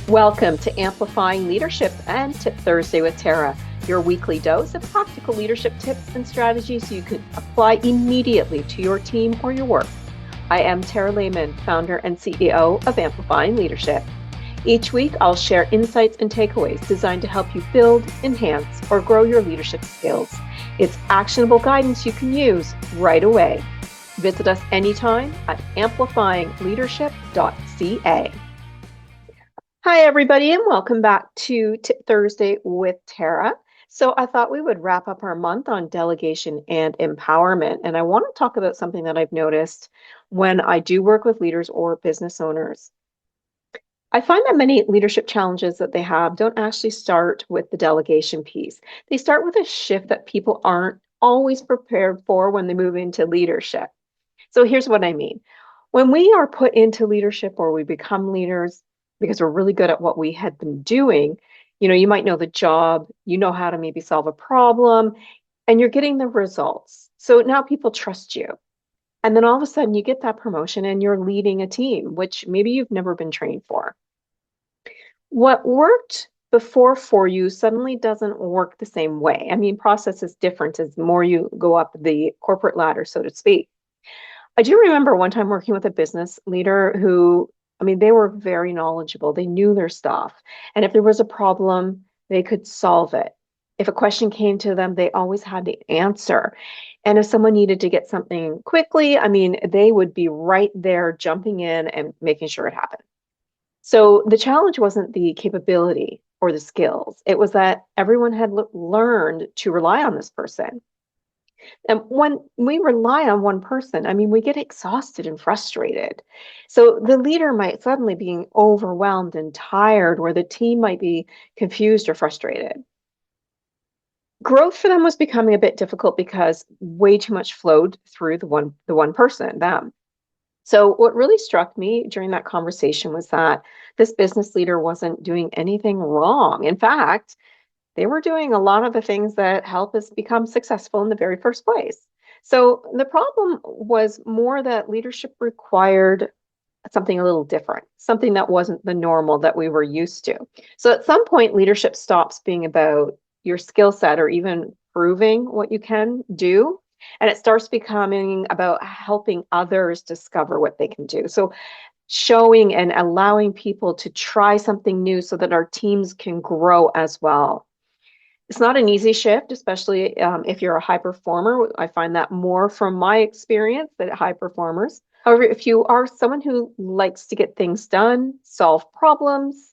Welcome to Amplifying Leadership and Tip Thursday with Tara, your weekly dose of practical leadership tips and strategies you can apply immediately to your team or your work. I am Tara Lehman, founder and CEO of Amplifying Leadership. Each week, I'll share insights and takeaways designed to help you build, enhance, or grow your leadership skills. It's actionable guidance you can use right away. Visit us anytime at amplifyingleadership.ca. Hi, everybody, and welcome back to Tip Thursday with Tara. So I thought we would wrap up our month on delegation and empowerment. And I want to talk about something that I've noticed when I do work with leaders or business owners. I find that many leadership challenges that they have don't actually start with the delegation piece. They start with a shift that people aren't always prepared for when they move into leadership. So here's what I mean. When we are put into leadership or we become leaders because we're really good at what we had been doing, you might know the job, you know how to maybe solve a problem, and you're getting the results. So now people trust you. And then all of a sudden you get that promotion and you're leading a team, which maybe you've never been trained for. What worked before for you suddenly doesn't work the same way. I mean, process is different as more you go up the corporate ladder, so to speak. I do remember one time working with a business leader who, they were very knowledgeable. They knew their stuff. And if there was a problem, they could solve it. If a question came to them, they always had the answer. And if someone needed to get something quickly, they would be right there jumping in and making sure it happened. So the challenge wasn't the capability or the skills. It was that everyone had learned to rely on this person. And when we rely on one person, we get exhausted and frustrated. So the leader might suddenly be overwhelmed and tired, or the team might be confused or frustrated. Growth for them was becoming a bit difficult because way too much flowed through the one person, them. So what really struck me during that conversation was that this business leader wasn't doing anything wrong. In fact, they were doing a lot of the things that help us become successful in the very first place. So the problem was more that leadership required something a little different, something that wasn't the normal that we were used to. So at some point, leadership stops being about your skill set or even proving what you can do. And it starts becoming about helping others discover what they can do. So showing and allowing people to try something new so that our teams can grow as well. It's not an easy shift, especially if you're a high performer. I find that more from my experience that high performers. However, if you are someone who likes to get things done, solve problems,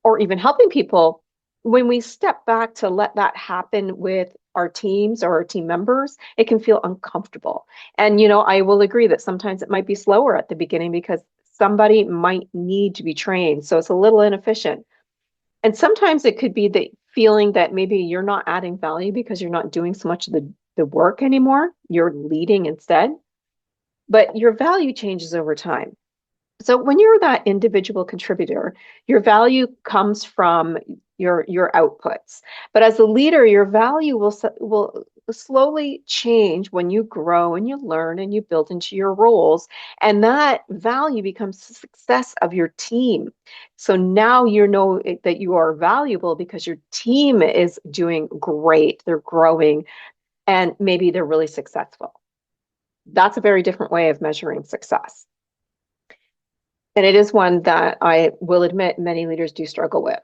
or even helping people, when we step back to let that happen with our teams or our team members, it can feel uncomfortable. And, I will agree that sometimes it might be slower at the beginning because somebody might need to be trained. So it's a little inefficient. And sometimes it could be the feeling that maybe you're not adding value because you're not doing so much of the work anymore. You're leading instead. But your value changes over time. So when you're that individual contributor, your value comes from your outputs. But as a leader, your value will slowly change when you grow and you learn and you build into your roles. And that value becomes the success of your team. So now you know that you are valuable because your team is doing great, they're growing, and maybe they're really successful. That's a very different way of measuring success. And it is one that I will admit many leaders do struggle with.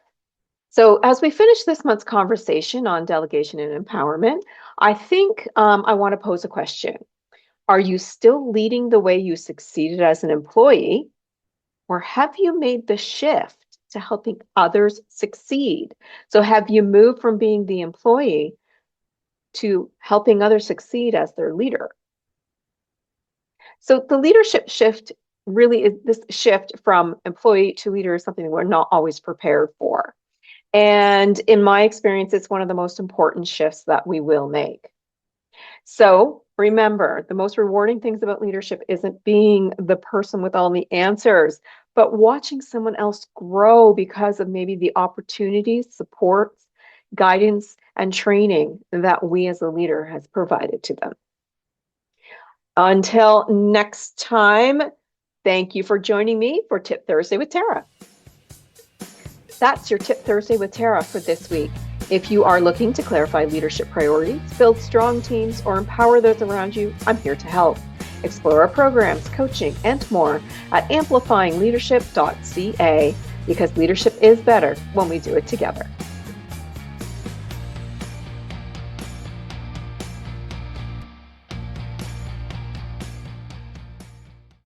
So as we finish this month's conversation on delegation and empowerment, I think I want to pose a question. Are you still leading the way you succeeded as an employee, or have you made the shift to helping others succeed? So have you moved from being the employee to helping others succeed as their leader? So the leadership shift really is this shift from employee to leader is something we're not always prepared for. And in my experience, it's one of the most important shifts that we will make. So remember, the most rewarding things about leadership isn't being the person with all the answers, but watching someone else grow because of maybe the opportunities, supports, guidance, and training that we as a leader has provided to them. Until next time, thank you for joining me for Tip Thursday with Tara. That's your Tip Thursday with Tara for this week. If you are looking to clarify leadership priorities, build strong teams, or empower those around you, I'm here to help. Explore our programs, coaching, and more at amplifyingleadership.ca, because leadership is better when we do it together.